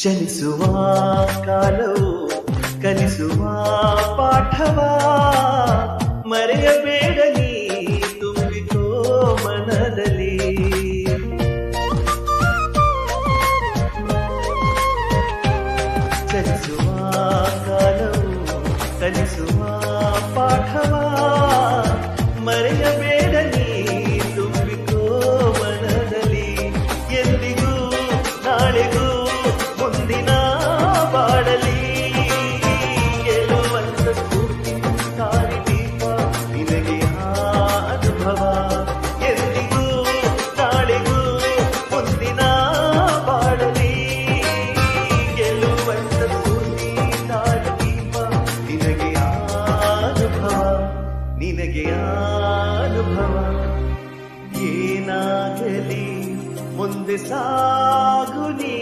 ಚಲಿಸುವ ಕಾಲವು ಕಲಿಸುವ ಪಾಠವಾ ಮರೆಯಬೇಡ ನೀ ತುಂಬಿಕೋ ಮನದಲ್ಲಿ. ಚಲಿಸುವ ಕಾಲವು ಕಲಿಸುವ ಪಾಠವಾ ಮರೆಯಬೇಡ ನೀ ತುಂಬಿಕೋ ಮನದಲ್ಲಿ. ಎಂದಿಗೂ ನಾಳೆಗೂ ಮುಂದಿನ ಬಾಳಲಿ ಗೆಲ್ಲುವಂತ ಸ್ಫೂರ್ತಿ ದಾರಿ ದೀಪ ನಿನಗೆ ಆ ಅನುಭವ. ಎಂದಿಗೂ ನಾಳೆಗೂ ಮುಂದಿನ ಬಾಳಲಿ ಗೆಲ್ಲುವಂತ ಸ್ಫೂರ್ತಿ ದಾರಿ ದೀಪ ನಿನಗೆ ಆ ಅನುಭವ, ನಿನಗೆ ಆ ಅನುಭವ. ಏನಾಗಲಿ ಮುಂದೆ ಸಾಗು ನೀ